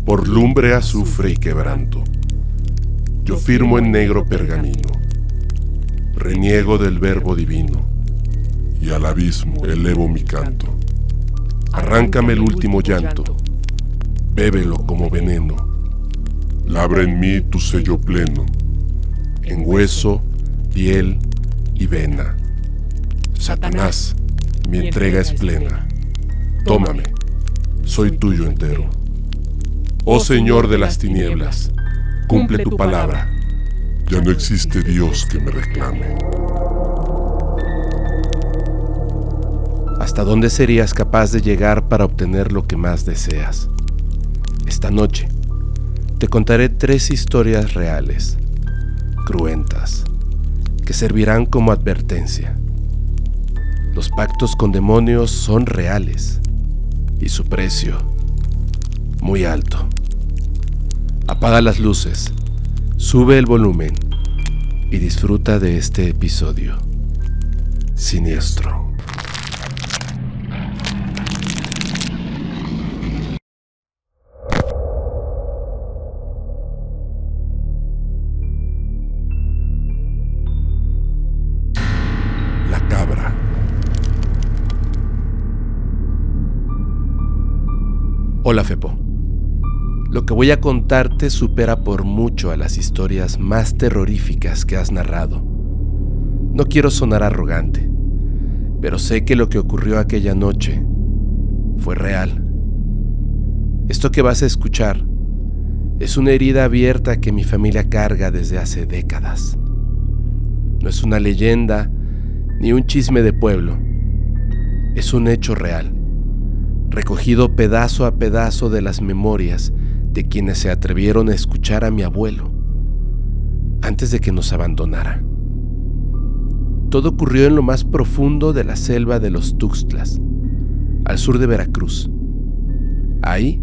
Por lumbre, azufre y quebranto, yo firmo en negro pergamino, reniego del verbo divino, y al abismo elevo mi canto. Arráncame el último llanto, bébelo como veneno, labra en mí tu sello pleno, en hueso, piel y vena. Satanás, mi entrega es plena, tómame, soy tuyo entero. Oh Señor de las tinieblas, cumple tu palabra, ya no existe Dios que me reclame. ¿Hasta dónde serías capaz de llegar para obtener lo que más deseas? Esta noche te contaré 3 historias reales, cruentas, que servirán como advertencia. Los pactos con demonios son reales y su precio muy alto. Apaga las luces, sube el volumen y disfruta de este episodio siniestro. La cabra. Hola Fepo. Lo que voy a contarte supera por mucho a las historias más terroríficas que has narrado. No quiero sonar arrogante, pero sé que lo que ocurrió aquella noche fue real. Esto que vas a escuchar es una herida abierta que mi familia carga desde hace décadas. No es una leyenda ni un chisme de pueblo. Es un hecho real, recogido pedazo a pedazo de las memorias de quienes se atrevieron a escuchar a mi abuelo antes de que nos abandonara. Todo ocurrió en lo más profundo de la selva de los Tuxtlas, al sur de Veracruz. Ahí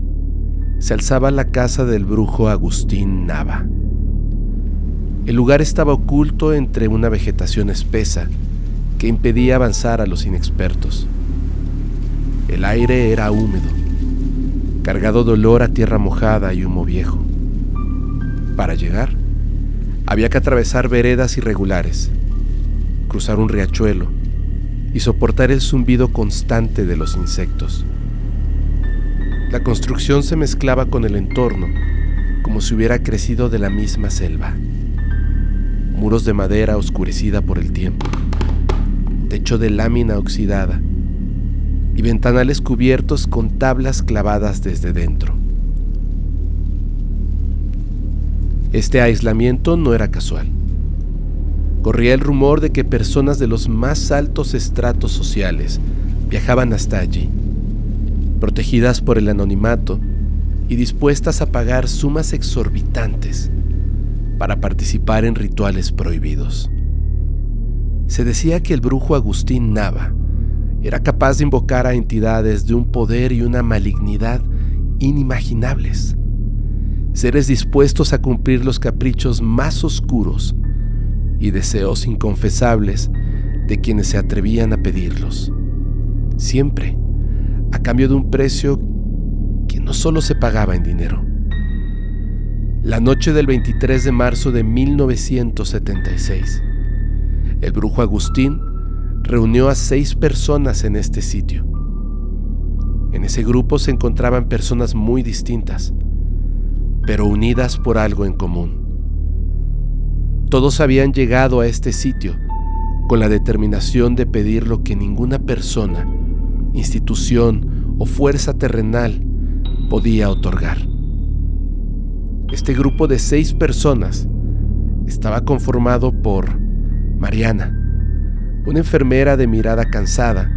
se alzaba la casa del brujo Agustín Nava. El lugar estaba oculto entre una vegetación espesa que impedía avanzar a los inexpertos. El aire era húmedo, cargado de olor a tierra mojada y humo viejo. Para llegar, había que atravesar veredas irregulares, cruzar un riachuelo y soportar el zumbido constante de los insectos. La construcción se mezclaba con el entorno, como si hubiera crecido de la misma selva. Muros de madera oscurecida por el tiempo, techo de lámina oxidada y ventanales cubiertos con tablas clavadas desde dentro. Este aislamiento no era casual. Corría el rumor de que personas de los más altos estratos sociales viajaban hasta allí, protegidas por el anonimato y dispuestas a pagar sumas exorbitantes para participar en rituales prohibidos. Se decía que el brujo Agustín Nava era capaz de invocar a entidades de un poder y una malignidad inimaginables, seres dispuestos a cumplir los caprichos más oscuros y deseos inconfesables de quienes se atrevían a pedirlos, siempre a cambio de un precio que no solo se pagaba en dinero. La noche del 23 de marzo de 1976, el brujo Agustín reunió a 6 personas en este sitio. En ese grupo se encontraban personas muy distintas, pero unidas por algo en común. Todos habían llegado a este sitio con la determinación de pedir lo que ninguna persona, institución o fuerza terrenal podía otorgar. Este grupo de 6 personas estaba conformado por Mariana, una enfermera de mirada cansada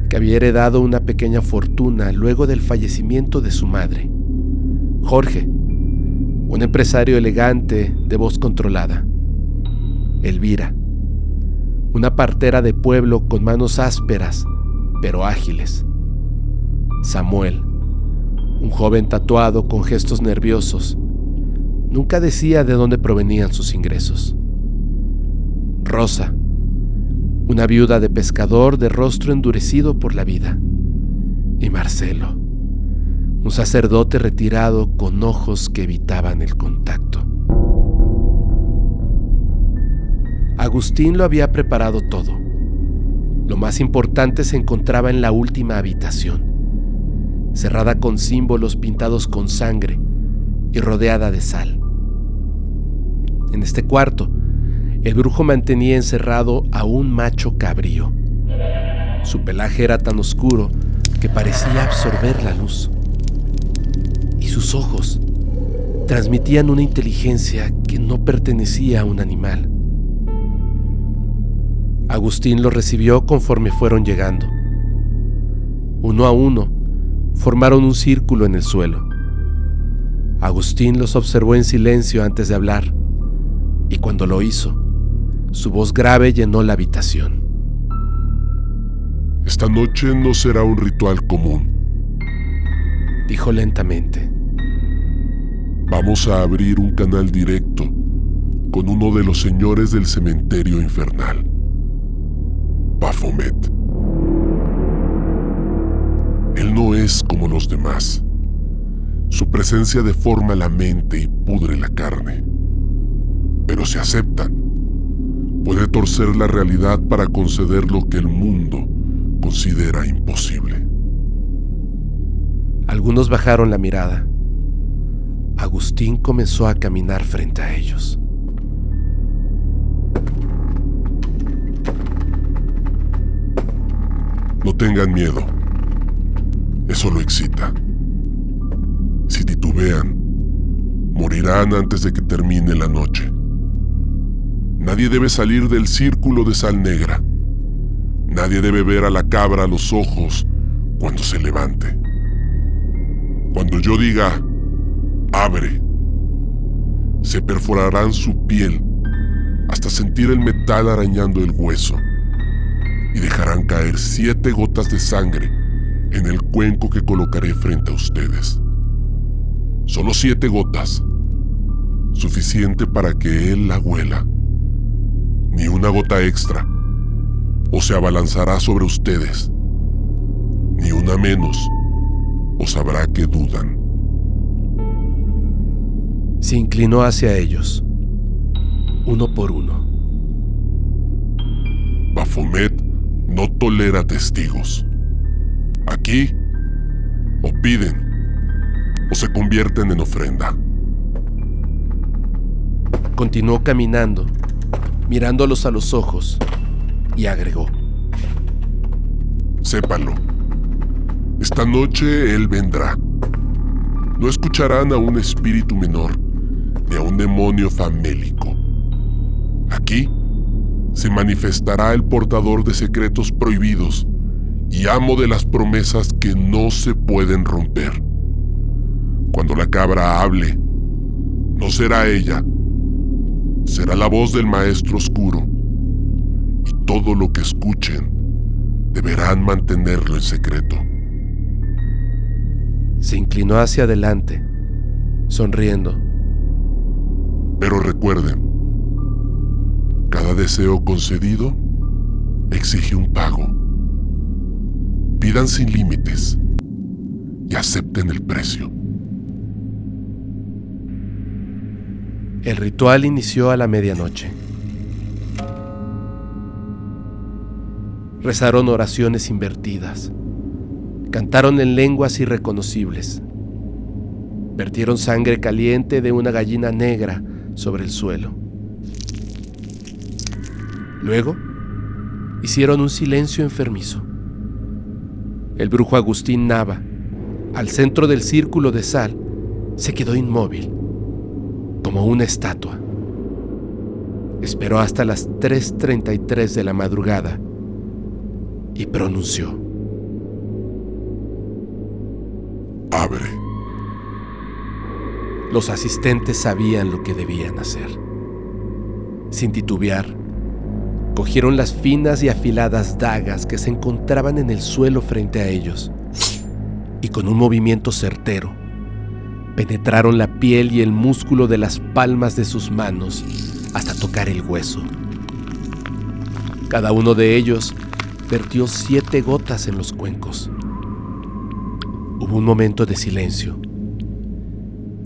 que había heredado una pequeña fortuna luego del fallecimiento de su madre. Jorge, un empresario elegante de voz controlada. Elvira, una partera de pueblo con manos ásperas pero ágiles. Samuel, un joven tatuado con gestos nerviosos. Nunca decía de dónde provenían sus ingresos. Rosa, una viuda de pescador de rostro endurecido por la vida. Y Marcelo, Un sacerdote retirado con ojos que evitaban el contacto. Agustín lo había preparado todo. Lo más importante se encontraba en la última habitación, cerrada con símbolos pintados con sangre y rodeada de sal. En este cuarto, el brujo mantenía encerrado a un macho cabrío. Su pelaje era tan oscuro que parecía absorber la luz. Y sus ojos transmitían una inteligencia que no pertenecía a un animal. Agustín los recibió conforme fueron llegando. Uno a uno, formaron un círculo en el suelo. Agustín los observó en silencio antes de hablar, y cuando lo hizo, su voz grave llenó la habitación. Esta noche no será un ritual común, dijo lentamente. Vamos a abrir un canal directo con uno de los señores del cementerio infernal, Baphomet. Él no es como los demás. Su presencia deforma la mente y pudre la carne. Pero si aceptan, puede torcer la realidad para conceder lo que el mundo considera imposible. Algunos bajaron la mirada. Agustín comenzó a caminar frente a ellos. No tengan miedo. Eso lo excita. Si titubean, morirán antes de que termine la noche. Nadie debe salir del círculo de sal negra. Nadie debe ver a la cabra a los ojos cuando se levante. Cuando yo diga, abre, se perforarán su piel hasta sentir el metal arañando el hueso y dejarán caer 7 gotas de sangre en el cuenco que colocaré frente a ustedes. Solo 7 gotas, suficiente para que él la huela. Ni una gota extra, o se abalanzará sobre ustedes. Ni una menos, o sabrá que dudan. Se inclinó hacia ellos, uno por uno. Baphomet no tolera testigos. Aquí, o piden, o se convierten en ofrenda. Continuó caminando, mirándolos a los ojos, y agregó: Sépanlo, esta noche él vendrá. No escucharán a un espíritu menor, ni a un demonio famélico. Aquí se manifestará el portador de secretos prohibidos y amo de las promesas que no se pueden romper. Cuando la cabra hable, no será ella, será la voz del maestro oscuro, y todo lo que escuchen deberán mantenerlo en secreto. Se inclinó hacia adelante, sonriendo. Pero recuerden, cada deseo concedido exige un pago. Pidan sin límites y acepten el precio. El ritual inició a la medianoche. Rezaron oraciones invertidas. Cantaron en lenguas irreconocibles. Vertieron sangre caliente de una gallina negra sobre el suelo. Luego, hicieron un silencio enfermizo. El brujo Agustín Nava, al centro del círculo de sal, se quedó inmóvil, como una estatua. Esperó hasta las 3:33 de la madrugada y pronunció: Abre. Los asistentes sabían lo que debían hacer. Sin titubear, cogieron las finas y afiladas dagas que se encontraban en el suelo frente a ellos y con un movimiento certero penetraron la piel y el músculo de las palmas de sus manos hasta tocar el hueso. Cada uno de ellos vertió 7 gotas en los cuencos. Hubo un momento de silencio.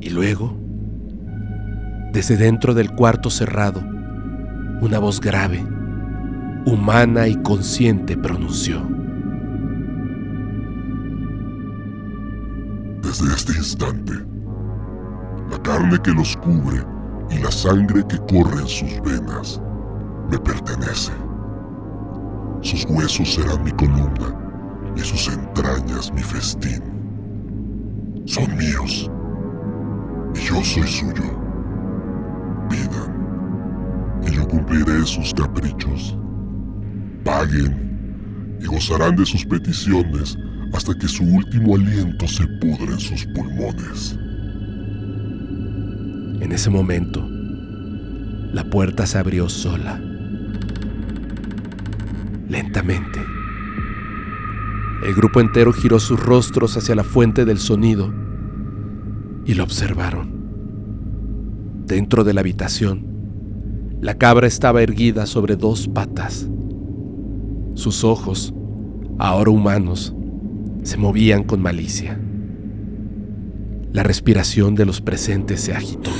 Y luego, desde dentro del cuarto cerrado, una voz grave, humana y consciente pronunció: Desde este instante, la carne que los cubre y la sangre que corre en sus venas me pertenece. Sus huesos serán mi columna y sus entrañas mi festín. Son míos y yo soy suyo. Pidan y yo cumpliré sus caprichos. Paguen y gozarán de sus peticiones hasta que su último aliento se pudre en sus pulmones. En ese momento, la puerta se abrió sola. Lentamente. El grupo entero giró sus rostros hacia la fuente del sonido y lo observaron. Dentro de la habitación, la cabra estaba erguida sobre 2 patas. Sus ojos, ahora humanos, se movían con malicia. La respiración de los presentes se agitó.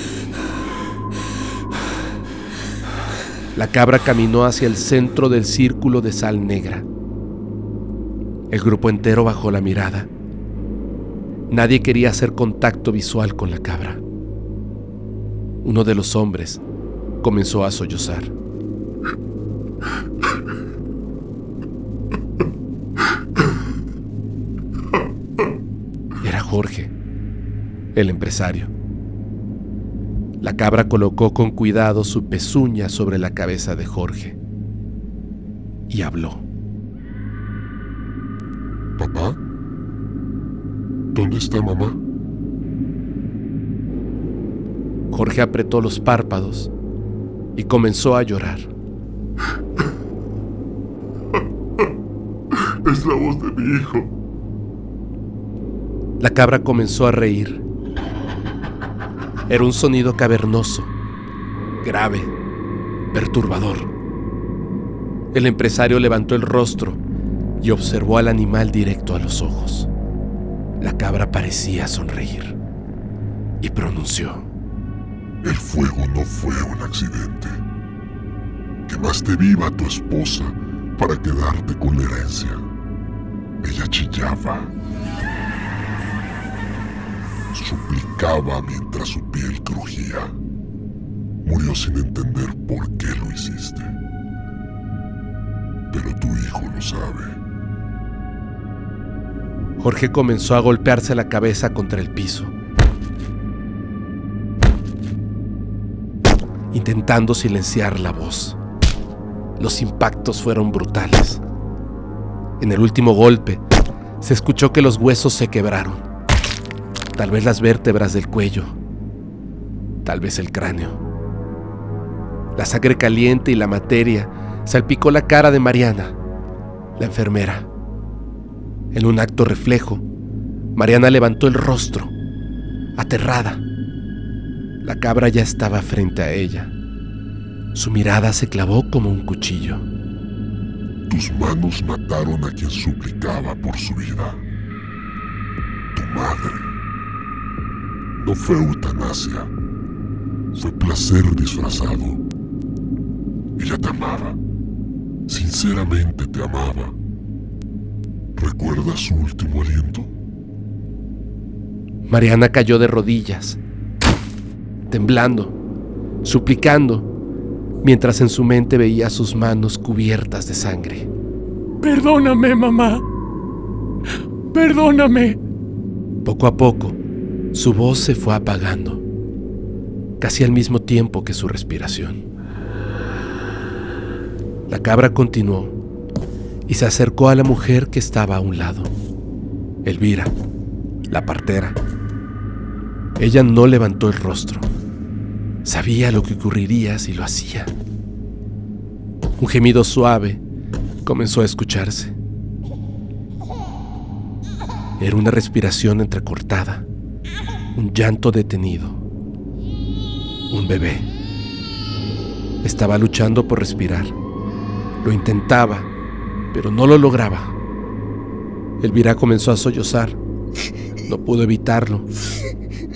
La cabra caminó hacia el centro del círculo de sal negra. El grupo entero bajó la mirada. Nadie quería hacer contacto visual con la cabra. Uno de los hombres comenzó a sollozar. Era Jorge, el empresario. La cabra colocó con cuidado su pezuña sobre la cabeza de Jorge y habló. ¿Papá? ¿Dónde está mamá? Jorge apretó los párpados y comenzó a llorar. Es la voz de mi hijo. La cabra comenzó a reír. Era un sonido cavernoso, grave, perturbador. El empresario levantó el rostro y observó al animal directo a los ojos. La cabra parecía sonreír y pronunció: El fuego no fue un accidente. Quemaste viva a tu esposa para quedarte con la herencia. Ella chillaba, suplicaba mientras su piel crujía. Murió sin entender por qué lo hiciste. Pero tu hijo lo sabe. Jorge comenzó a golpearse la cabeza contra el piso, intentando silenciar la voz. Los impactos fueron brutales. En el último golpe, se escuchó que los huesos se quebraron. Tal vez las vértebras del cuello, tal vez el cráneo. La sangre caliente y la materia salpicó la cara de Mariana, la enfermera. En un acto reflejo, Mariana levantó el rostro, aterrada. La cabra ya estaba frente a ella. Su mirada se clavó como un cuchillo. Tus manos mataron a quien suplicaba por su vida. Tu madre. No fue eutanasia. Fue placer disfrazado. Ella te amaba. Sinceramente te amaba. ¿Recuerdas su último aliento? Mariana cayó de rodillas, temblando, suplicando, mientras en su mente veía sus manos cubiertas de sangre. Perdóname, mamá. Perdóname. Poco a poco, su voz se fue apagando, casi al mismo tiempo que su respiración. La cabra continuó y se acercó a la mujer que estaba a un lado, Elvira, la partera. Ella no levantó el rostro. Sabía lo que ocurriría si lo hacía. Un gemido suave comenzó a escucharse. Era una respiración entrecortada, un llanto detenido. Un bebé. Estaba luchando por respirar. Lo intentaba, pero no lo lograba. Elvira comenzó a sollozar No pudo evitarlo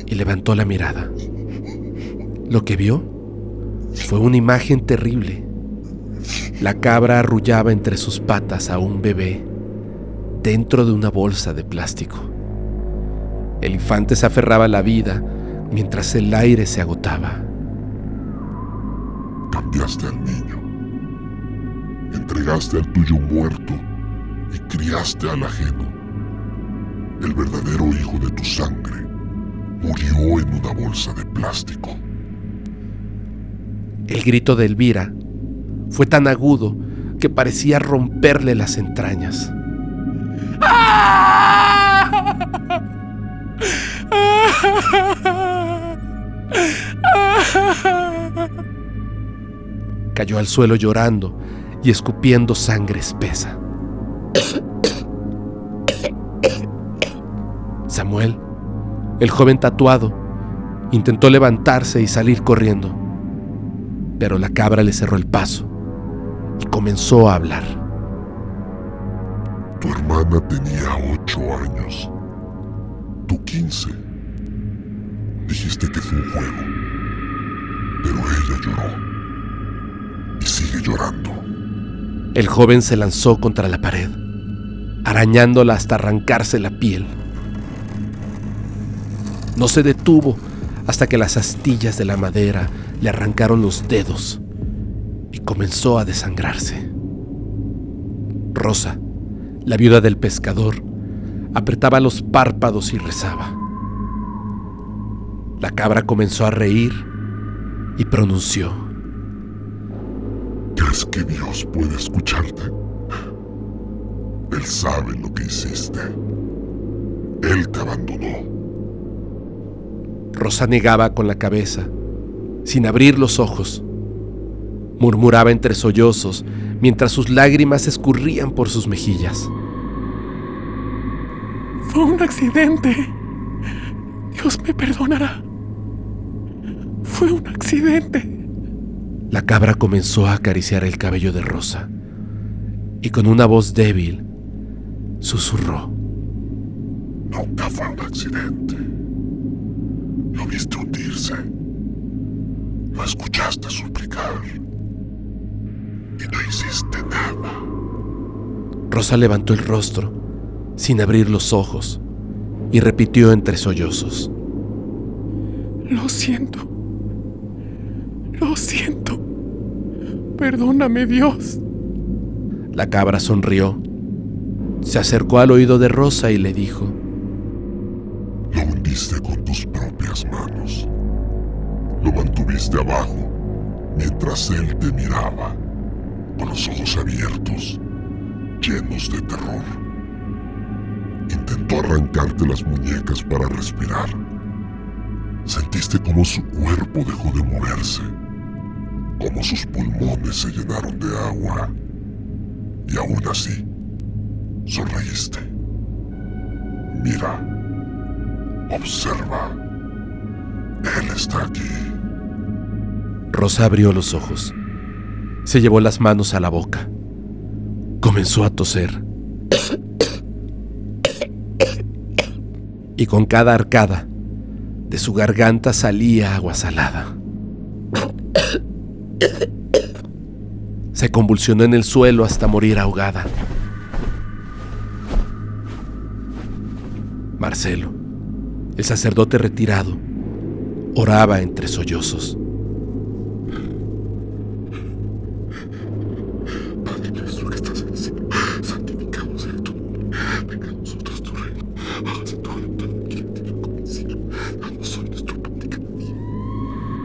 y levantó la mirada. Lo que vio fue una imagen terrible. La cabra arrullaba entre sus patas a un bebé dentro de una bolsa de plástico. El infante se aferraba a la vida mientras el aire se agotaba. Cambiaste al niño, entregaste al tuyo muerto y criaste al ajeno. El verdadero hijo de tu sangre murió en una bolsa de plástico. El grito de Elvira fue tan agudo que parecía romperle las entrañas. Cayó al suelo llorando y escupiendo sangre espesa. Samuel, el joven tatuado, intentó levantarse y salir corriendo, pero la cabra le cerró el paso y comenzó a hablar. Tu hermana tenía 8 años, tú 15. Dijiste que fue un juego, pero ella lloró y sigue llorando. El joven se lanzó contra la pared, arañándola hasta arrancarse la piel. No se detuvo hasta que las astillas de la madera le arrancaron los dedos y comenzó a desangrarse. Rosa, la viuda del pescador, apretaba los párpados y rezaba. La cabra comenzó a reír y pronunció: ¿Crees que Dios puede escucharte? Él sabe lo que hiciste. Él te abandonó. Rosa negaba con la cabeza, sin abrir los ojos. Murmuraba entre sollozos mientras sus lágrimas escurrían por sus mejillas. Fue un accidente. Dios me perdonará. Fue un accidente. La cabra comenzó a acariciar el cabello de Rosa y con una voz débil susurró: Nunca fue un accidente. Lo viste hundirse. Lo escuchaste suplicar. Y no hiciste nada. Rosa levantó el rostro sin abrir los ojos y repitió entre sollozos: Lo siento. Lo siento. Perdóname, Dios. La cabra sonrió, se acercó al oído de Rosa y le dijo: Lo hundiste con tus propias manos. Lo mantuviste abajo mientras él te miraba, con los ojos abiertos, llenos de terror. Intentó arrancarte las muñecas para respirar. Sentiste cómo su cuerpo dejó de moverse, cómo sus pulmones se llenaron de agua. Y aún así, sonreíste. Mira, observa. Él está aquí. Rosa abrió los ojos, se llevó las manos a la boca, comenzó a toser. Y con cada arcada, de su garganta salía agua salada. Se convulsionó en el suelo hasta morir ahogada. Marcelo, el sacerdote retirado, oraba entre sollozos. Padre nuestro que estás en el cielo, santificado sea tu nombre. Venga a nosotros tu reino. Hágase tu voluntad aquí en la tierra como en el cielo. Danos hoy nuestro pan de cada día.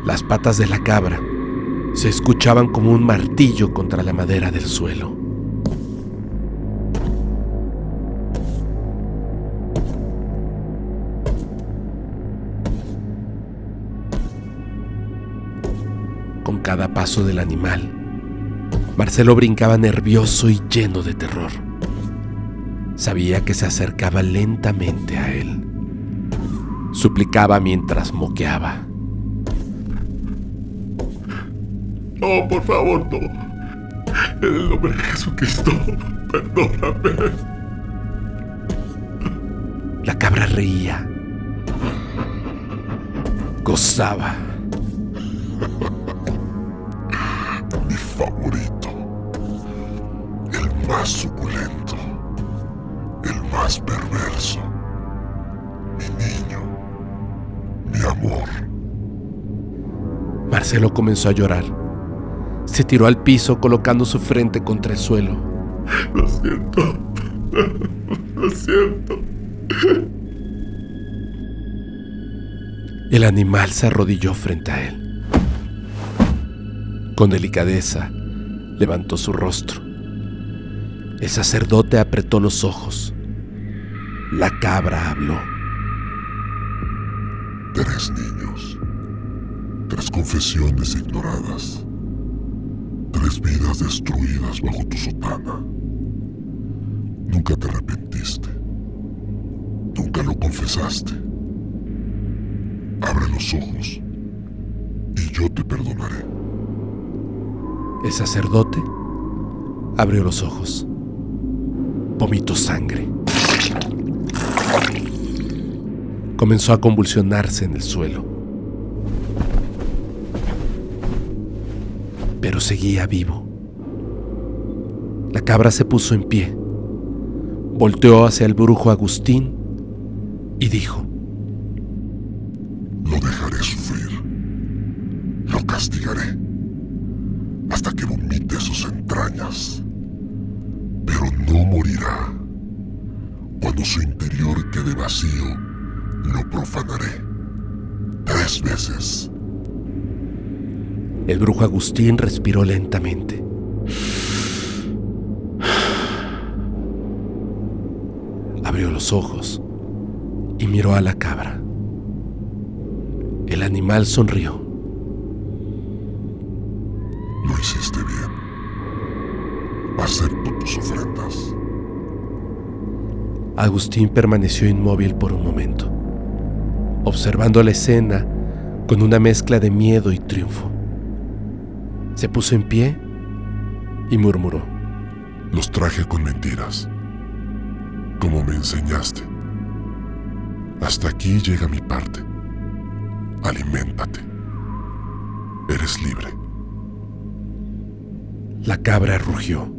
Las patas de la cabra se escuchaban como un martillo contra la madera del suelo. Con cada paso del animal, Marcelo brincaba nervioso y lleno de terror. Sabía que se acercaba lentamente a él. Suplicaba mientras moqueaba: No, por favor, no. En el nombre de Jesucristo, perdóname. La cabra reía. Gozaba. Mi favorito. El más suculento. El más perverso. Mi niño. Mi amor. Marcelo comenzó a llorar. Se tiró al piso colocando su frente contra el suelo. Lo siento. Lo siento. El animal se arrodilló frente a él. Con delicadeza, levantó su rostro. El sacerdote apretó los ojos. La cabra habló. 3 niños. 3 confesiones ignoradas. 3 vidas destruidas bajo tu sotana. Nunca te arrepentiste. Nunca lo confesaste. Abre los ojos y yo te perdonaré. El sacerdote abrió los ojos. Vomitó sangre. Comenzó a convulsionarse en el suelo. Pero seguía vivo. La cabra se puso en pie. Volteó hacia el brujo Agustín y dijo: Lo dejaré sufrir. Lo castigaré hasta que vomite sus entrañas. Pero no morirá. Cuando su interior quede vacío, lo profanaré 3 veces. El brujo Agustín respiró lentamente. Abrió los ojos y miró a la cabra. El animal sonrió. Lo hiciste bien. Acepto tus ofrendas. Agustín permaneció inmóvil por un momento, observando la escena con una mezcla de miedo y triunfo. Se puso en pie y murmuró: Los traje con mentiras, como me enseñaste. Hasta aquí llega mi parte. Aliméntate. Eres libre. La cabra rugió.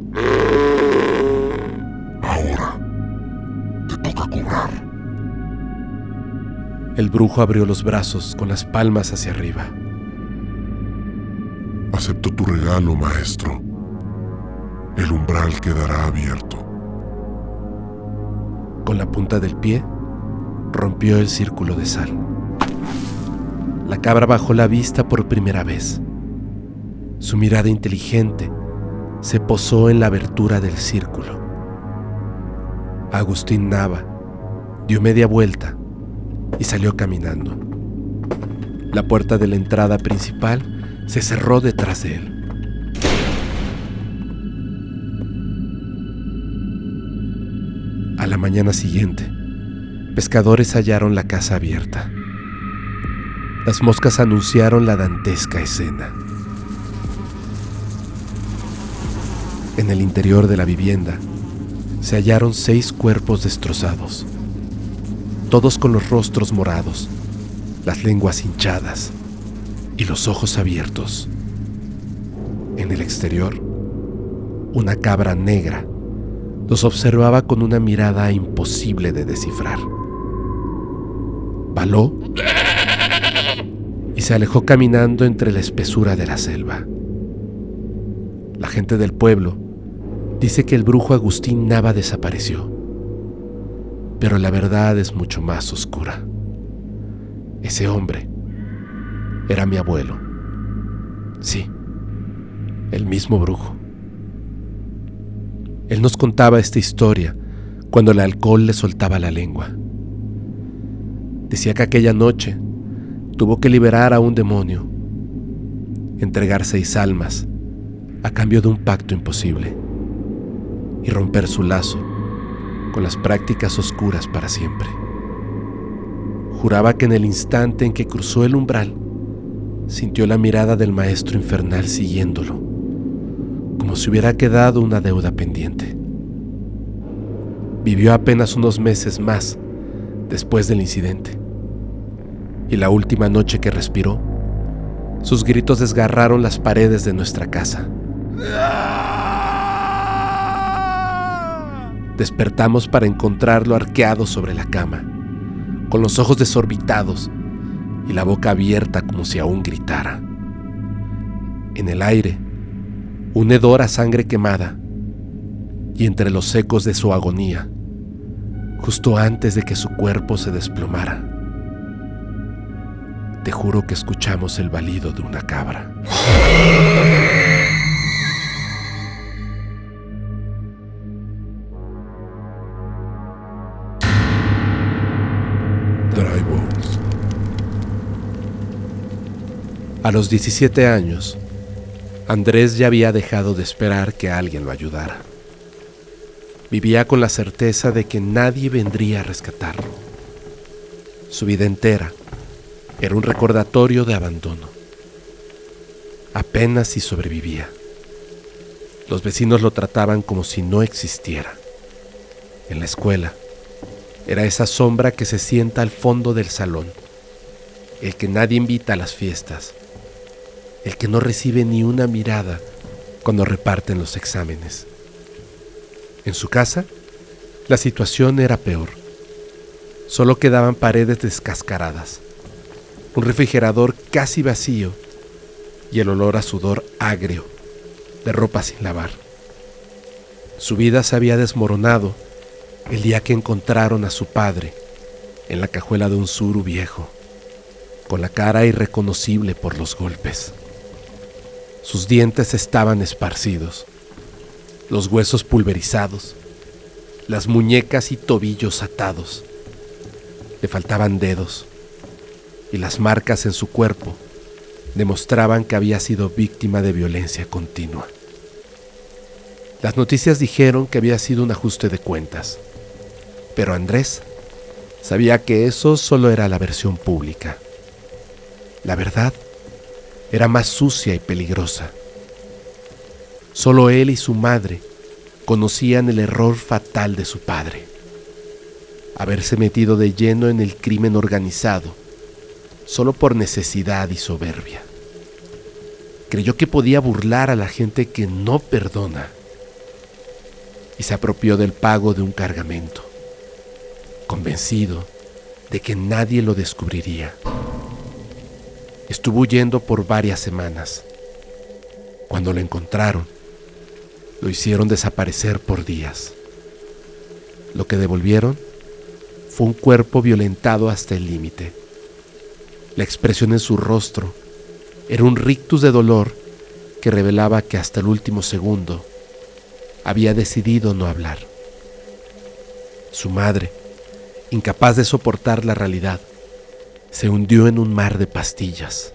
Ahora te toca cobrar. El brujo abrió los brazos con las palmas hacia arriba. Acepto tu regalo, maestro. El umbral quedará abierto. Con la punta del pie, rompió el círculo de sal. La cabra bajó la vista por primera vez. Su mirada inteligente se posó en la abertura del círculo. Agustín Nava dio media vuelta y salió caminando. La puerta de la entrada principal se cerró detrás de él. A la mañana siguiente, pescadores hallaron la casa abierta. Las moscas anunciaron la dantesca escena. En el interior de la vivienda se hallaron 6 cuerpos destrozados, todos con los rostros morados, las lenguas hinchadas y los ojos abiertos. En el exterior, una cabra negra los observaba con una mirada imposible de descifrar. Baló y se alejó caminando entre la espesura de la selva. La gente del pueblo dice que el brujo Agustín Nava desapareció, pero la verdad es mucho más oscura. Ese hombre era mi abuelo. Sí, el mismo brujo. Él nos contaba esta historia cuando el alcohol le soltaba la lengua. Decía que aquella noche tuvo que liberar a un demonio, entregar 6 almas a cambio de un pacto imposible y romper su lazo con las prácticas oscuras para siempre. Juraba que en el instante en que cruzó el umbral, sintió la mirada del maestro infernal siguiéndolo, como si hubiera quedado una deuda pendiente. Vivió apenas unos meses más después del incidente. Y la última noche que respiró, sus gritos desgarraron las paredes de nuestra casa. Despertamos para encontrarlo arqueado sobre la cama, con los ojos desorbitados y la boca abierta como si aún gritara. En el aire, un hedor a sangre quemada, y entre los ecos de su agonía, justo antes de que su cuerpo se desplomara, te juro que escuchamos el balido de una cabra. Dry Bones. A los 17 años, Andrés ya había dejado de esperar que alguien lo ayudara. Vivía con la certeza de que nadie vendría a rescatarlo. Su vida entera era un recordatorio de abandono. Apenas si sobrevivía. Los vecinos lo trataban como si no existiera. En la escuela, era esa sombra que se sienta al fondo del salón, el que nadie invita a las fiestas, el que no recibe ni una mirada cuando reparten los exámenes. En su casa, la situación era peor. Solo quedaban paredes descascaradas, un refrigerador casi vacío y el olor a sudor agrio de ropa sin lavar. Su vida se había desmoronado el día que encontraron a su padre en la cajuela de un suru viejo, con la cara irreconocible por los golpes. Sus dientes estaban esparcidos, los huesos pulverizados, las muñecas y tobillos atados. Le faltaban dedos, y las marcas en su cuerpo demostraban que había sido víctima de violencia continua. Las noticias dijeron que había sido un ajuste de cuentas, pero Andrés sabía que eso solo era la versión pública. La verdad era más sucia y peligrosa. Solo él y su madre conocían el error fatal de su padre: haberse metido de lleno en el crimen organizado solo por necesidad y soberbia. Creyó que podía burlar a la gente que no perdona y se apropió del pago de un cargamento, convencido de que nadie lo descubriría. Estuvo huyendo por varias semanas. Cuando lo encontraron, lo hicieron desaparecer por días. Lo que devolvieron fue un cuerpo violentado hasta el límite. La expresión en su rostro era un rictus de dolor que revelaba que hasta el último segundo había decidido no hablar. Su madre, incapaz de soportar la realidad, se hundió en un mar de pastillas.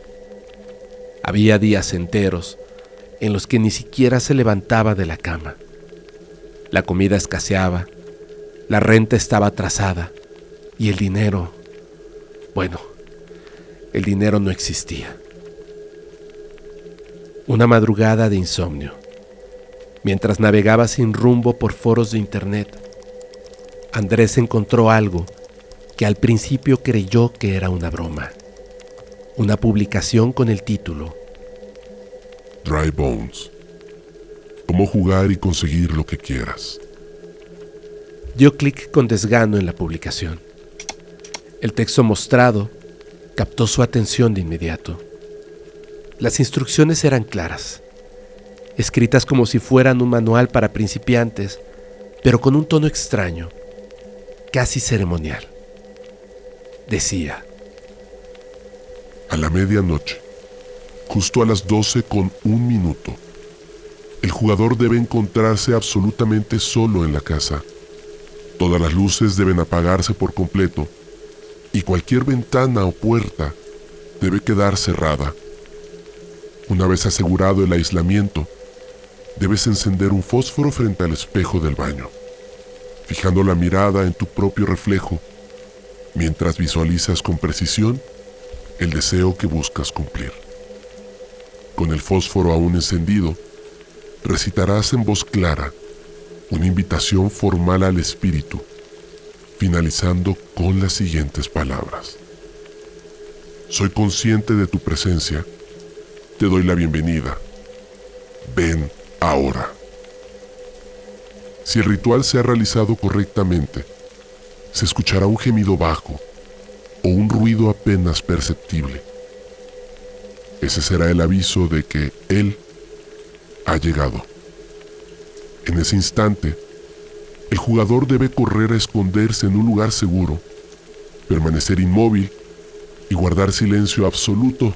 Había días enteros en los que ni siquiera se levantaba de la cama. La comida escaseaba, la renta estaba atrasada y el dinero, bueno, el dinero no existía. Una madrugada de insomnio, mientras navegaba sin rumbo por foros de internet, Andrés encontró algo que al principio creyó que era una broma. Una publicación con el título Dry Bones. Cómo jugar y conseguir lo que quieras. Dio clic con desgano en la publicación. El texto mostrado captó su atención de inmediato. Las instrucciones eran claras, escritas como si fueran un manual para principiantes, pero con un tono extraño, casi ceremonial. Decía: A la medianoche, justo a las 12:01, el jugador debe encontrarse absolutamente solo en la casa. Todas las luces deben apagarse por completo y cualquier ventana o puerta debe quedar cerrada. Una vez asegurado el aislamiento, debes encender un fósforo frente al espejo del baño, fijando la mirada en tu propio reflejo, mientras visualizas con precisión el deseo que buscas cumplir. Con el fósforo aún encendido, recitarás en voz clara una invitación formal al espíritu finalizando con las siguientes palabras. Soy consciente de tu presencia, te doy la bienvenida. Ven ahora. Si el ritual se ha realizado correctamente, se escuchará un gemido bajo o un ruido apenas perceptible. Ese será el aviso de que Él ha llegado. En ese instante, el jugador debe correr a esconderse en un lugar seguro, permanecer inmóvil y guardar silencio absoluto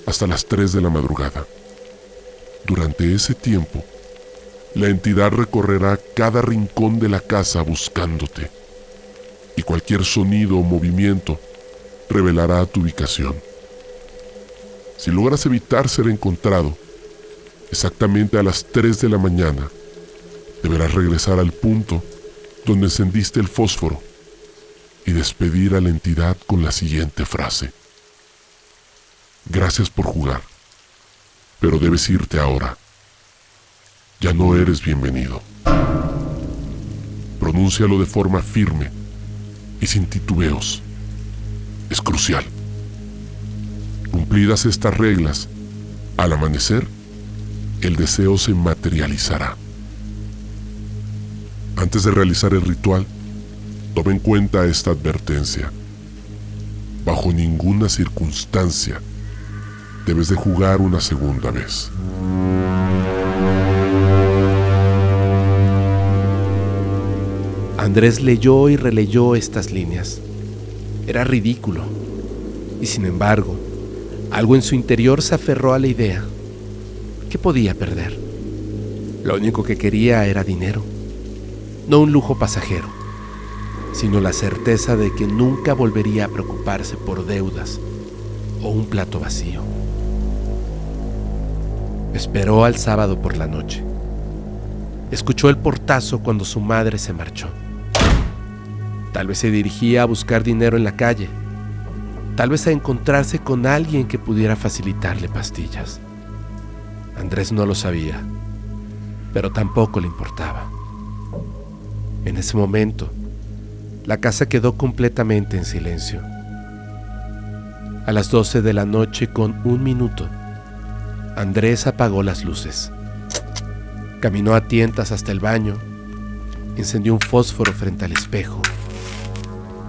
hasta las 3 de la madrugada. Durante ese tiempo, la entidad recorrerá cada rincón de la casa buscándote, y cualquier sonido o movimiento revelará tu ubicación. Si logras evitar ser encontrado, exactamente a las 3 de la mañana, deberás regresar al punto donde encendiste el fósforo y despedir a la entidad con la siguiente frase. Gracias por jugar, pero debes irte ahora. Ya no eres bienvenido. Pronúncialo de forma firme y sin titubeos. Es crucial. Cumplidas estas reglas, al amanecer, el deseo se materializará. Antes de realizar el ritual, toma en cuenta esta advertencia. Bajo ninguna circunstancia debes de jugar una segunda vez. Andrés leyó y releyó estas líneas. Era ridículo, y sin embargo, algo en su interior se aferró a la idea. ¿Qué podía perder? Lo único que quería era dinero. No un lujo pasajero, sino la certeza de que nunca volvería a preocuparse por deudas o un plato vacío. Esperó al sábado por la noche. Escuchó el portazo cuando su madre se marchó. Tal vez se dirigía a buscar dinero en la calle, tal vez a encontrarse con alguien que pudiera facilitarle pastillas. Andrés no lo sabía, pero tampoco le importaba. En ese momento, la casa quedó completamente en silencio. A las 12 de la noche con 1 minuto, Andrés apagó las luces. Caminó a tientas hasta el baño, encendió un fósforo frente al espejo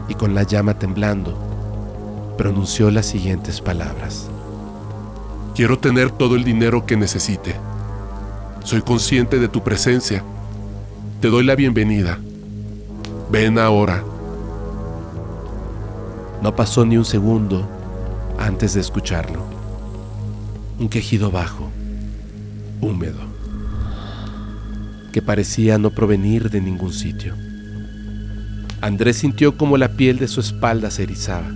y con la llama temblando, pronunció las siguientes palabras. Quiero tener todo el dinero que necesite. Soy consciente de tu presencia. Te doy la bienvenida. Ven ahora. No pasó ni un segundo antes de escucharlo. Un quejido bajo, húmedo, que parecía no provenir de ningún sitio. Andrés sintió como la piel de su espalda se erizaba.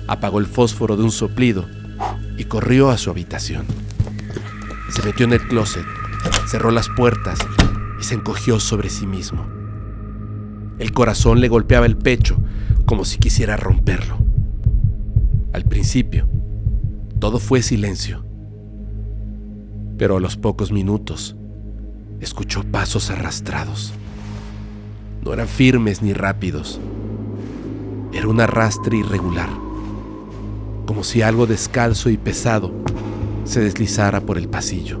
Apagó el fósforo de un soplido y corrió a su habitación. Se metió en el closet, cerró las puertas y se encogió sobre sí mismo. El corazón le golpeaba el pecho como si quisiera romperlo. Al principio, todo fue silencio, pero a los pocos minutos escuchó pasos arrastrados. No eran firmes ni rápidos. Era un arrastre irregular, como si algo descalzo y pesado se deslizara por el pasillo.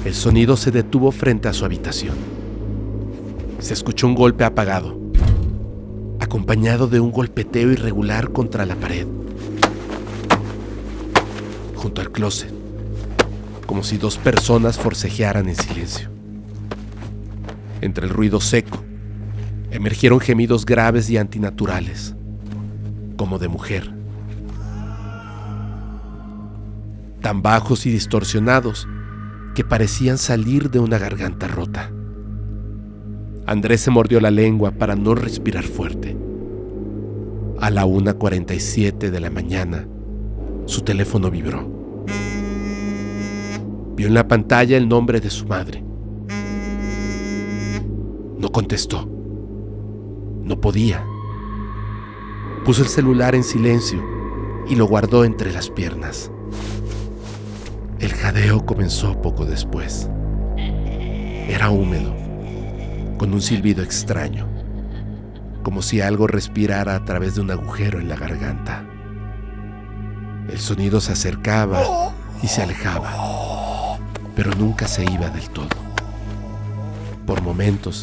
El sonido se detuvo frente a su habitación. Se escuchó un golpe apagado, acompañado de un golpeteo irregular contra la pared, junto al closet, como si 2 personas forcejearan en silencio. Entre el ruido seco, emergieron gemidos graves y antinaturales, como de mujer, tan bajos y distorsionados que parecían salir de una garganta rota. Andrés se mordió la lengua para no respirar fuerte. A la 1:47 de la mañana, su teléfono vibró. Vio en la pantalla el nombre de su madre. No contestó. No podía. Puso el celular en silencio y lo guardó entre las piernas. El jadeo comenzó poco después. Era húmedo, con un silbido extraño, como si algo respirara a través de un agujero en la garganta. El sonido se acercaba y se alejaba, pero nunca se iba del todo. Por momentos,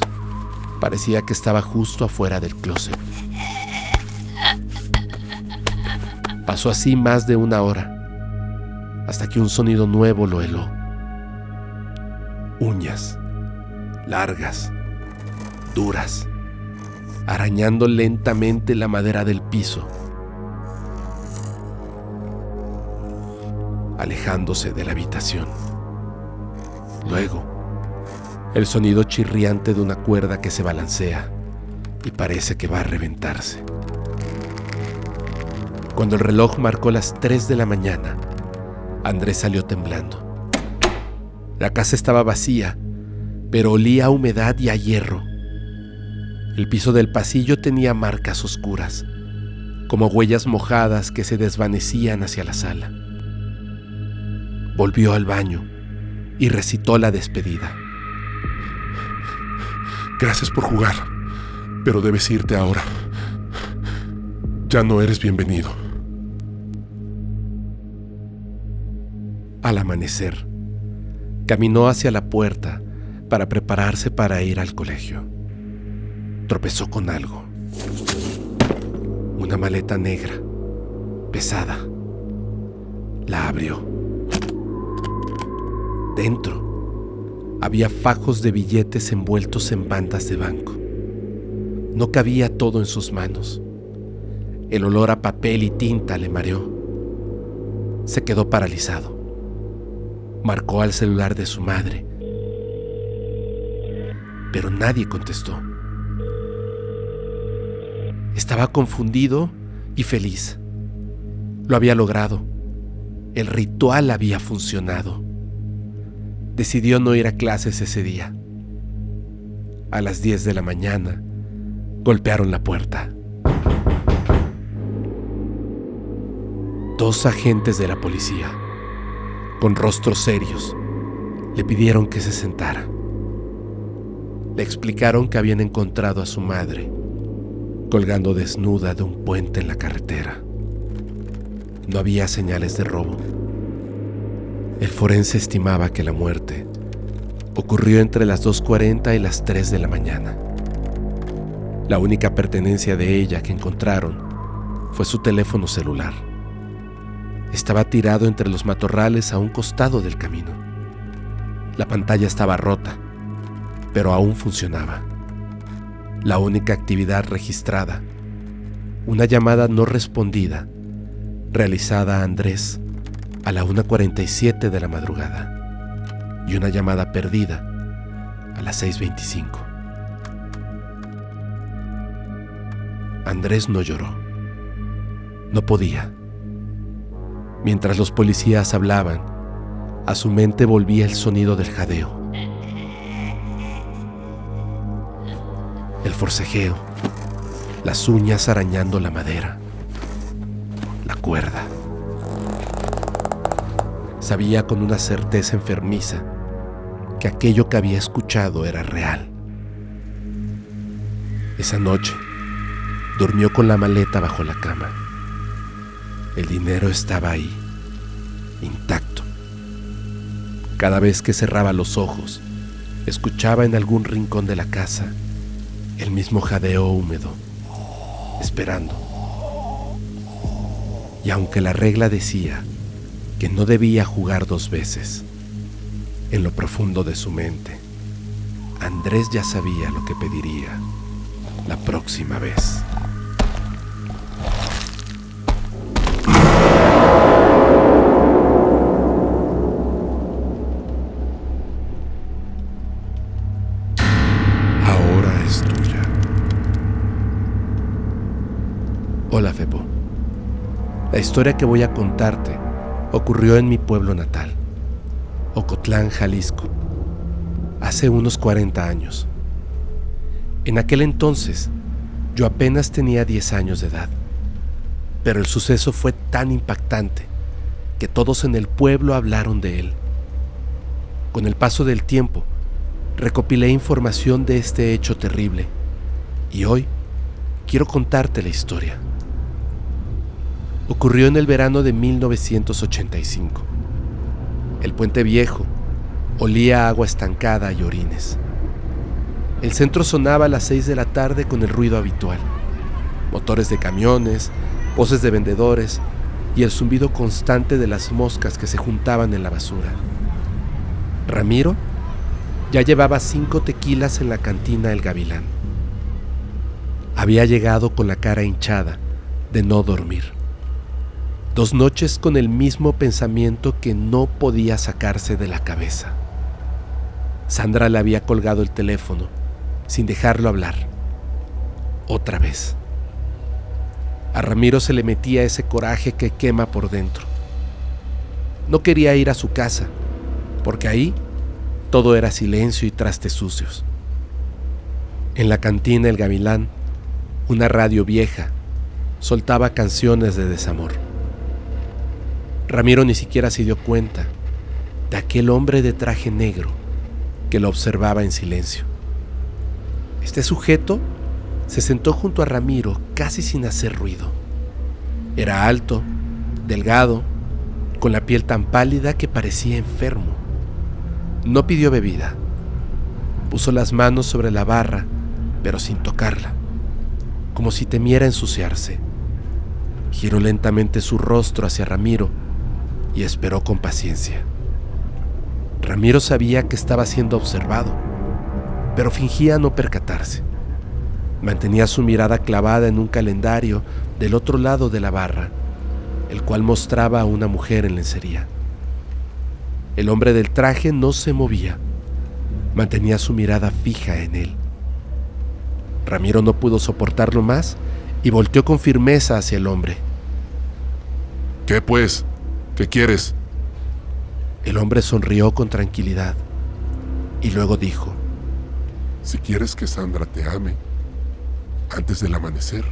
parecía que estaba justo afuera del closet. Pasó así más de una hora, hasta que un sonido nuevo lo heló. Uñas, largas, duras, arañando lentamente la madera del piso, alejándose de la habitación. Luego, el sonido chirriante de una cuerda que se balancea y parece que va a reventarse. Cuando el reloj marcó las 3 de la mañana, Andrés salió temblando. La casa estaba vacía, pero olía a humedad y a hierro. El piso del pasillo tenía marcas oscuras, como huellas mojadas que se desvanecían hacia la sala. Volvió al baño y recitó la despedida. Gracias por jugar, pero debes irte ahora. Ya no eres bienvenido. Al amanecer, caminó hacia la puerta para prepararse para ir al colegio. Tropezó con algo. Una maleta negra, pesada. La abrió. Dentro había fajos de billetes envueltos en bandas de banco. No cabía todo en sus manos. El olor a papel y tinta le mareó. Se quedó paralizado. Marcó al celular de su madre, pero nadie contestó. Estaba confundido y feliz. Lo había logrado. El ritual había funcionado. Decidió no ir a clases ese día. A las 10 de la mañana, golpearon la puerta. 2 agentes de la policía, con rostros serios, le pidieron que se sentara. Le explicaron que habían encontrado a su madre colgando desnuda de un puente en la carretera. No había señales de robo. El forense estimaba que la muerte ocurrió entre las 2:40 y las 3 de la mañana. La única pertenencia de ella que encontraron fue su teléfono celular. Estaba tirado entre los matorrales a un costado del camino. La pantalla estaba rota, pero aún funcionaba. La única actividad registrada, una llamada no respondida, realizada a Andrés a la 1:47 de la madrugada, y una llamada perdida a las 6:25. Andrés no lloró. No podía. Mientras los policías hablaban, a su mente volvía el sonido del jadeo. El forcejeo, las uñas arañando la madera, la cuerda. Sabía con una certeza enfermiza que aquello que había escuchado era real. Esa noche, durmió con la maleta bajo la cama. El dinero estaba ahí, intacto. Cada vez que cerraba los ojos, escuchaba en algún rincón de la casa el mismo jadeo húmedo, esperando. Y aunque la regla decía que no debía jugar 2 veces, en lo profundo de su mente, Andrés ya sabía lo que pediría la próxima vez. Hola, Fepo. La historia que voy a contarte ocurrió en mi pueblo natal, Ocotlán, Jalisco, hace unos 40 años. En aquel entonces, yo apenas tenía 10 años de edad, pero el suceso fue tan impactante que todos en el pueblo hablaron de él. Con el paso del tiempo, recopilé información de este hecho terrible y hoy quiero contarte la historia. Ocurrió en el verano de 1985. El puente viejo olía a agua estancada y orines. El centro sonaba a las 6 de la tarde con el ruido habitual. Motores de camiones, voces de vendedores y el zumbido constante de las moscas que se juntaban en la basura. Ramiro ya llevaba 5 tequilas en la cantina El Gavilán. Había llegado con la cara hinchada de no dormir. 2 noches con el mismo pensamiento que no podía sacarse de la cabeza. Sandra le había colgado el teléfono sin dejarlo hablar. Otra vez. A Ramiro se le metía ese coraje que quema por dentro. No quería ir a su casa, porque ahí todo era silencio y trastes sucios. En la cantina El Gavilán, una radio vieja soltaba canciones de desamor. Ramiro ni siquiera se dio cuenta de aquel hombre de traje negro que lo observaba en silencio. Este sujeto se sentó junto a Ramiro casi sin hacer ruido. Era alto, delgado, con la piel tan pálida que parecía enfermo. No pidió bebida. Puso las manos sobre la barra, pero sin tocarla, como si temiera ensuciarse. Giró lentamente su rostro hacia Ramiro y esperó con paciencia. Ramiro sabía que estaba siendo observado, pero fingía no percatarse. Mantenía su mirada clavada en un calendario del otro lado de la barra, el cual mostraba a una mujer en lencería. El hombre del traje no se movía, mantenía su mirada fija en él. Ramiro no pudo soportarlo más y volteó con firmeza hacia el hombre. ¿Qué pues? ¿Qué quieres? El hombre sonrió con tranquilidad y luego dijo: Si quieres que Sandra te ame, antes del amanecer,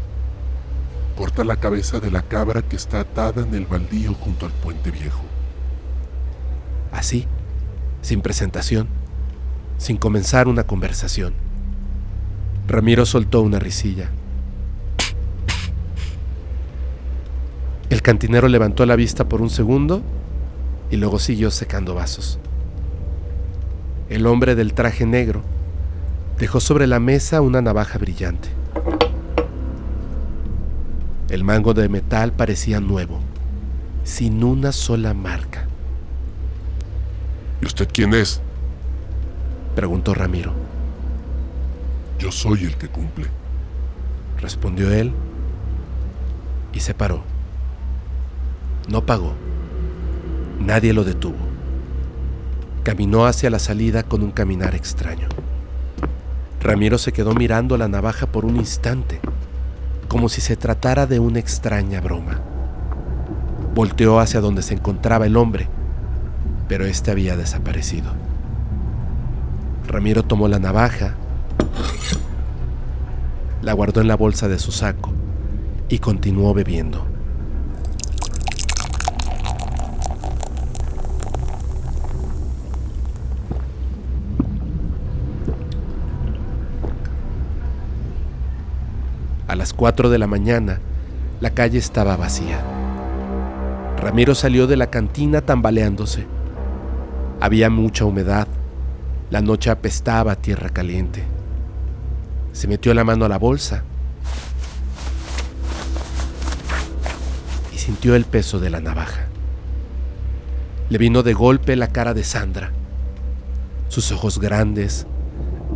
corta la cabeza de la cabra que está atada en el baldío junto al puente viejo. Así, sin presentación, sin comenzar una conversación. Ramiro soltó una risilla. El cantinero levantó la vista por un segundo y luego siguió secando vasos. El hombre del traje negro dejó sobre la mesa una navaja brillante. El mango de metal parecía nuevo, sin una sola marca. ¿Y usted quién es? Preguntó Ramiro. Yo soy el que cumple, respondió él y se paró. No pagó. Nadie lo detuvo. Caminó hacia la salida con un caminar extraño. Ramiro se quedó mirando la navaja por un instante, como si se tratara de una extraña broma. Volteó hacia donde se encontraba el hombre, pero este había desaparecido. Ramiro tomó la navaja, la guardó en la bolsa de su saco y continuó bebiendo. A las 4 de la mañana, la calle estaba vacía. Ramiro salió de la cantina tambaleándose. Había mucha humedad. La noche apestaba a tierra caliente. Se metió la mano a la bolsa y sintió el peso de la navaja. Le vino de golpe la cara de Sandra. Sus ojos grandes,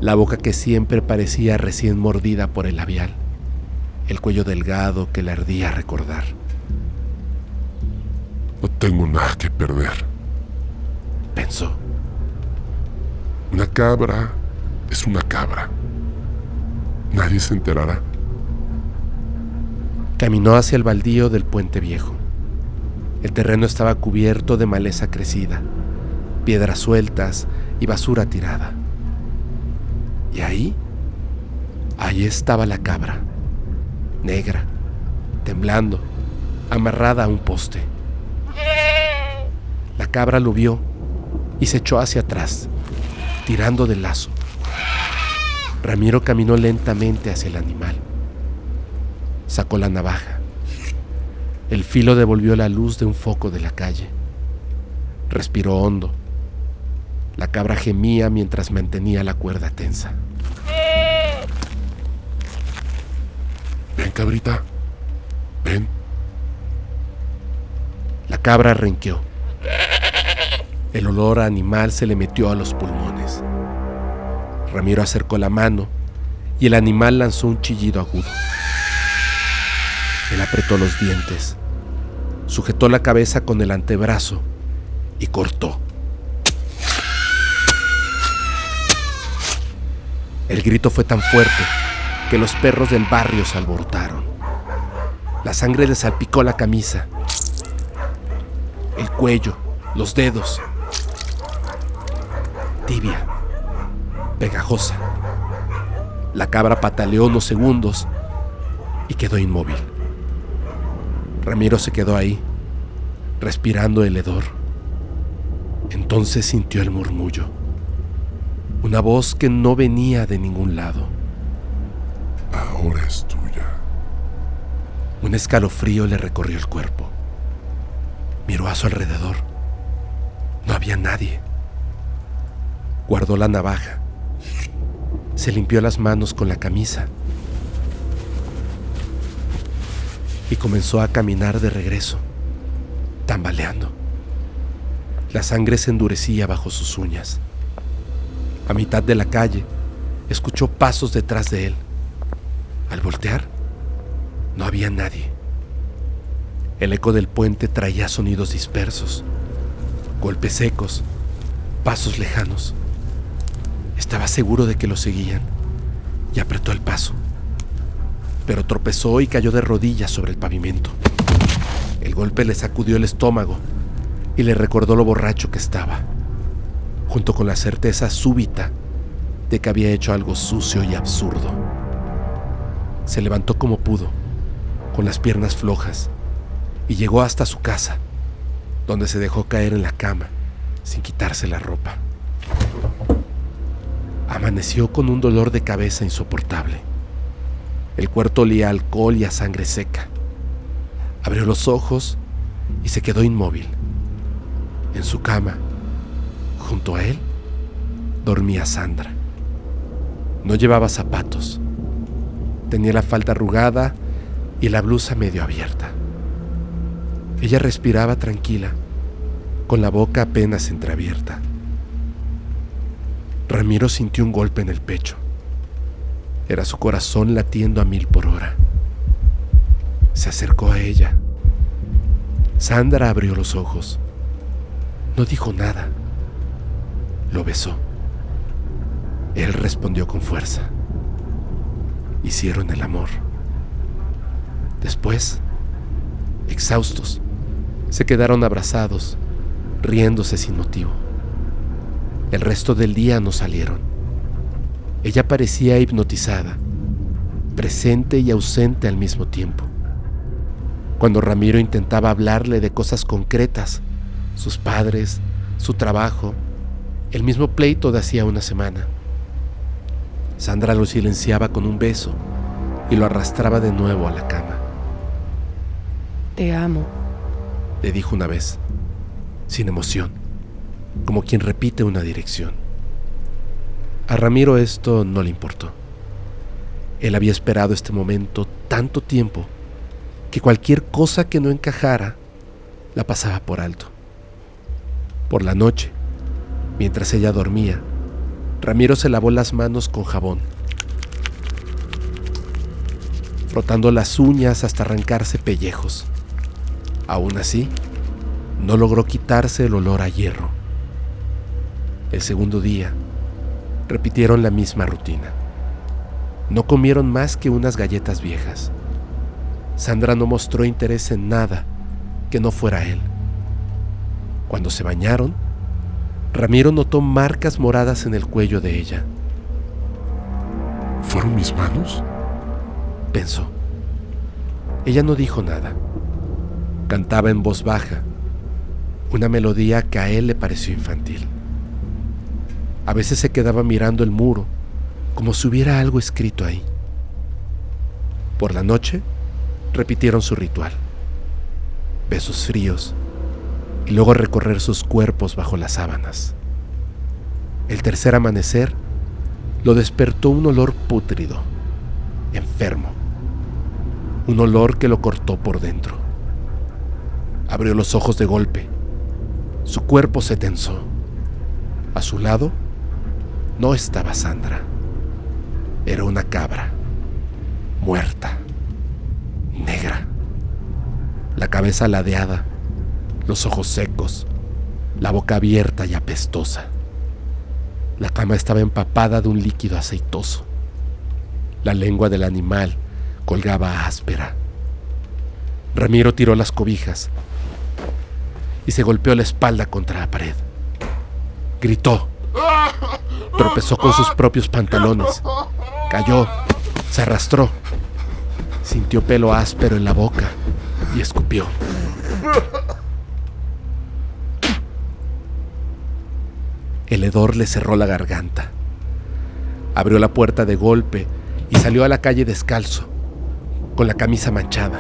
la boca que siempre parecía recién mordida por el labial, el cuello delgado que le ardía recordar. No tengo nada que perder, pensó. Una cabra es una cabra. Nadie se enterará. Caminó hacia el baldío del puente viejo. El terreno estaba cubierto de maleza crecida, piedras sueltas y basura tirada. Y ahí estaba la cabra, negra, temblando, amarrada a un poste. La cabra lo vio y se echó hacia atrás, tirando del lazo. Ramiro caminó lentamente hacia el animal. Sacó la navaja. El filo devolvió la luz de un foco de la calle. Respiró hondo. La cabra gemía mientras mantenía la cuerda tensa. Ven, cabrita. Ven. La cabra renqueó. El olor a animal se le metió a los pulmones. Ramiro acercó la mano y el animal lanzó un chillido agudo. Él apretó los dientes, sujetó la cabeza con el antebrazo y cortó. El grito fue tan fuerte que los perros del barrio se alborotaron. La sangre le salpicó la camisa, el cuello, los dedos. Tibia, pegajosa. La cabra pataleó unos segundos y quedó inmóvil. Ramiro se quedó ahí, respirando el hedor. Entonces sintió el murmullo, una voz que no venía de ningún lado. Ahora es tuya. Un escalofrío le recorrió el cuerpo. Miró a su alrededor. No había nadie. Guardó la navaja. Se limpió las manos con la camisa y comenzó a caminar de regreso, tambaleando. La sangre se endurecía bajo sus uñas. A mitad de la calle, escuchó pasos detrás de él. Al voltear, no había nadie. El eco del puente traía sonidos dispersos, golpes secos, pasos lejanos. Estaba seguro de que lo seguían y apretó el paso, pero tropezó y cayó de rodillas sobre el pavimento. El golpe le sacudió el estómago y le recordó lo borracho que estaba, junto con la certeza súbita de que había hecho algo sucio y absurdo. Se levantó como pudo, con las piernas flojas, y llegó hasta su casa, donde se dejó caer en la cama sin quitarse la ropa. Amaneció con un dolor de cabeza insoportable. El cuerpo olía a alcohol y a sangre seca. Abrió los ojos y se quedó inmóvil. En su cama, junto a él, dormía Sandra. No llevaba zapatos. Tenía la falda arrugada y la blusa medio abierta. Ella respiraba tranquila, con la boca apenas entreabierta. Ramiro sintió un golpe en el pecho. Era su corazón latiendo a 1000 por hora. Se acercó a ella. Sandra abrió los ojos. No dijo nada. Lo besó. Él respondió con fuerza. Hicieron el amor. Después, exhaustos, se quedaron abrazados, riéndose sin motivo. El resto del día no salieron. Ella parecía hipnotizada, presente y ausente al mismo tiempo. Cuando Ramiro intentaba hablarle de cosas concretas, sus padres, su trabajo, el mismo pleito de hacía una semana, Sandra lo silenciaba con un beso y lo arrastraba de nuevo a la cama. Te amo, le dijo una vez, sin emoción, como quien repite una dirección. A Ramiro esto no le importó. Él había esperado este momento tanto tiempo que cualquier cosa que no encajara la pasaba por alto. Por la noche, mientras ella dormía, Ramiro se lavó las manos con jabón, frotando las uñas hasta arrancarse pellejos. Aún así, no logró quitarse el olor a hierro. El segundo día, repitieron la misma rutina. No comieron más que unas galletas viejas. Sandra no mostró interés en nada que no fuera él. Cuando se bañaron, Ramiro notó marcas moradas en el cuello de ella. ¿Fueron mis manos? Pensó. Ella no dijo nada. Cantaba en voz baja, una melodía que a él le pareció infantil. A veces se quedaba mirando el muro, como si hubiera algo escrito ahí. Por la noche, Repitieron su ritual. Besos fríos y luego recorrer sus cuerpos bajo las sábanas. El tercer amanecer lo despertó un olor pútrido, enfermo, un olor que lo cortó por dentro. Abrió los ojos de golpe. Su cuerpo se tensó. A su lado no estaba Sandra. Era una cabra, muerta, negra, la cabeza ladeada, los ojos secos, la boca abierta y apestosa. La cama estaba empapada de un líquido aceitoso. La lengua del animal colgaba áspera. Ramiro tiró las cobijas y se golpeó la espalda contra la pared. Gritó. Tropezó con sus propios pantalones. Cayó, se arrastró. Sintió pelo áspero en la boca y escupió. El hedor le cerró la garganta. Abrió la puerta de golpe y salió a la calle descalzo, con la camisa manchada.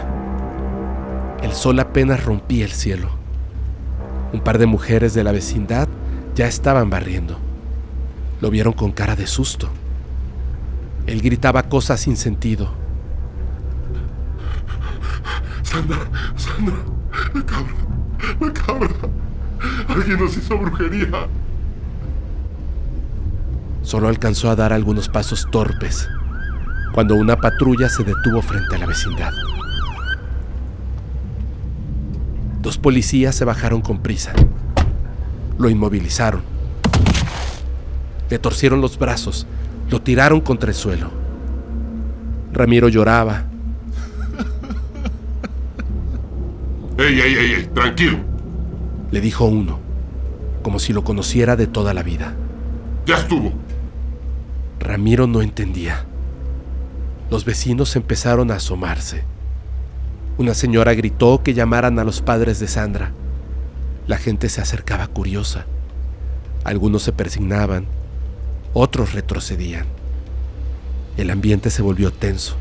El sol apenas rompía el cielo. Un par de mujeres de la vecindad ya estaban barriendo. Lo vieron con cara de susto. Él gritaba cosas sin sentido. Sandra, la cabra. Alguien nos hizo brujería. Solo alcanzó a dar algunos pasos torpes cuando una patrulla se detuvo frente a la vecindad. 2 policías se bajaron con prisa. Lo inmovilizaron. Le torcieron los brazos, lo tiraron contra el suelo. Ramiro lloraba. ¡Ey! Tranquilo. Le dijo uno, como si lo conociera de toda la vida. Ya estuvo. Ramiro no entendía. Los vecinos empezaron a asomarse. Una señora gritó que llamaran a los padres de Sandra. La gente se acercaba curiosa. Algunos se persignaban, otros retrocedían. El ambiente se volvió tenso.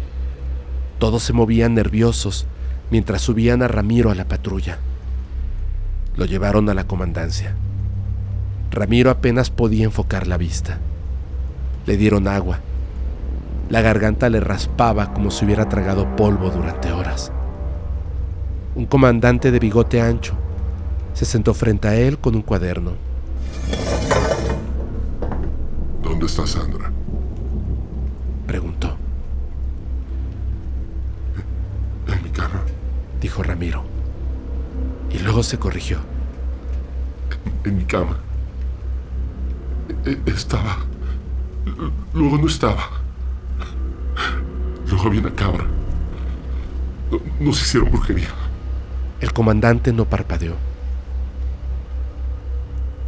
Todos se movían nerviosos mientras subían a Ramiro a la patrulla. Lo llevaron a la comandancia. Ramiro apenas podía enfocar la vista. Le dieron agua. La garganta le raspaba como si hubiera tragado polvo durante horas. Un comandante de bigote ancho se sentó frente a él con un cuaderno. ¿Dónde está Sandra?, preguntó. En mi cama, dijo Ramiro. Y luego se corrigió. En mi cama. Estaba. Luego no estaba. Luego había una cabra. Nos hicieron brujería. El comandante no parpadeó.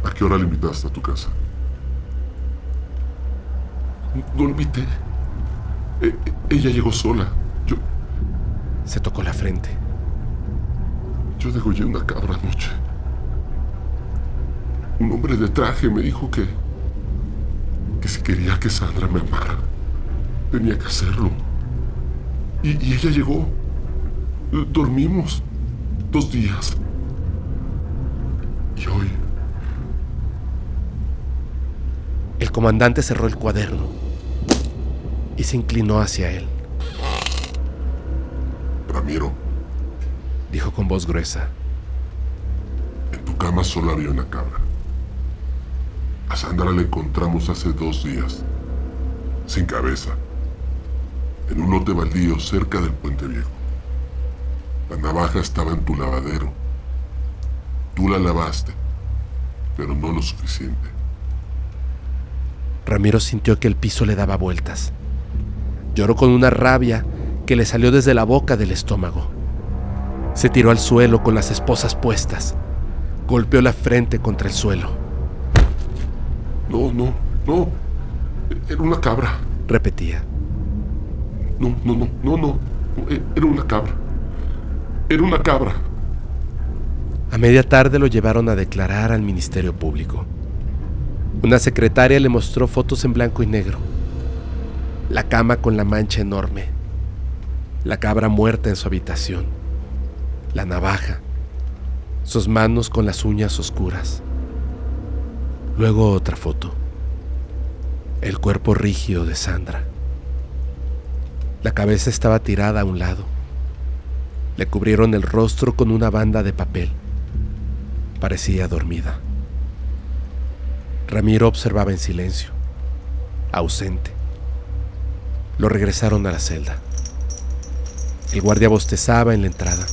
¿A qué hora le invitaste a tu casa? No lo invité. Ella llegó sola. Se tocó la frente. Yo degollé una cabra anoche. Un hombre de traje me dijo que si quería que Sandra me amara, tenía que hacerlo. Y ella llegó. Dormimos 2 días. Y hoy... El comandante cerró el cuaderno y se inclinó hacia él. Ramiro, dijo con voz gruesa. En tu cama solo había una cabra. A Sandra la encontramos hace 2 días, sin cabeza, en un lote baldío cerca del Puente Viejo. La navaja estaba en tu lavadero. Tú la lavaste, pero no lo suficiente. Ramiro sintió que el piso le daba vueltas. Lloró con una rabia que le salió desde la boca del estómago. Se tiró al suelo con las esposas puestas. Golpeó la frente contra el suelo. No. Era una cabra. Repetía. No. Era una cabra. Era una cabra. A media tarde lo llevaron a declarar al Ministerio Público. Una secretaria le mostró fotos en blanco y negro. La cama con la mancha enorme. la cabra muerta en su habitación, la navaja, sus manos con las uñas oscuras. Luego otra foto, el cuerpo rígido de Sandra. La cabeza estaba tirada a un lado. Le cubrieron el rostro con una banda de papel. Parecía dormida. Ramiro observaba en silencio, ausente. Lo regresaron a la celda. El guardia bostezaba en la entrada.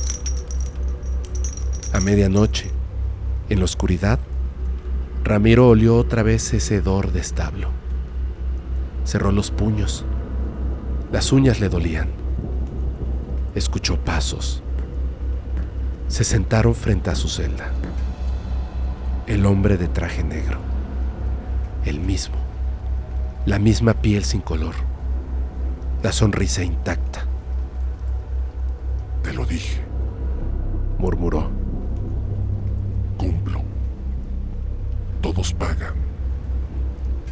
A medianoche, en la oscuridad, Ramiro olió otra vez ese hedor de establo. Cerró los puños. Las uñas le dolían. Escuchó pasos. Se sentaron frente a su celda. El hombre de traje negro. El mismo. La misma piel sin color. La sonrisa intacta. Te lo dije. Murmuró. Cumplo. Todos pagan.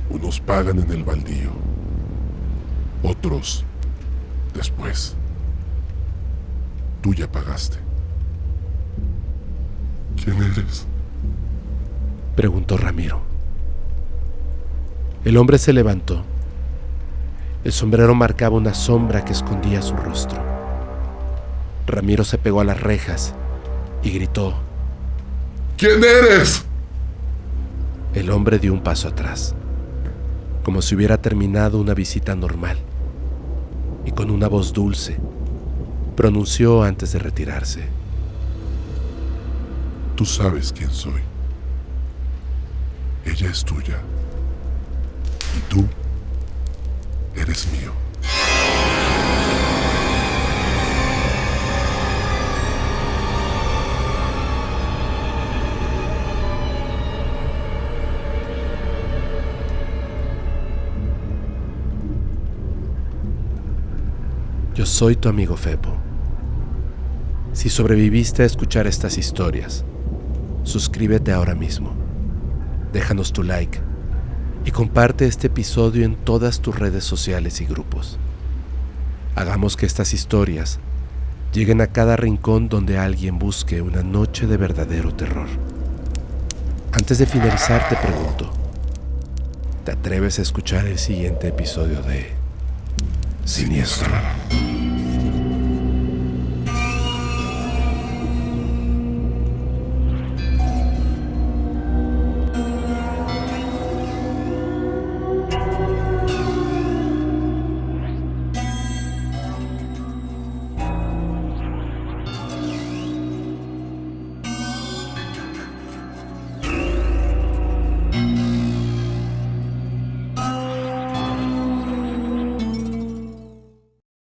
Unos pagan en el baldío. Otros después. Tú ya pagaste. ¿Quién eres? Preguntó Ramiro. El hombre se levantó. El sombrero marcaba una sombra que escondía su rostro. Ramiro se pegó a las rejas y gritó: ¿Quién eres? El hombre dio un paso atrás, como si hubiera terminado una visita normal, y con una voz dulce pronunció antes de retirarse: Tú sabes quién soy. Ella es tuya. Y tú eres mío. Yo soy tu amigo Fepo. Si sobreviviste a escuchar estas historias, suscríbete ahora mismo, déjanos tu like y comparte este episodio en todas tus redes sociales y grupos. Hagamos que estas historias lleguen a cada rincón donde alguien busque una noche de verdadero terror. Antes de finalizar te pregunto, ¿te atreves a escuchar el siguiente episodio de Siniestro?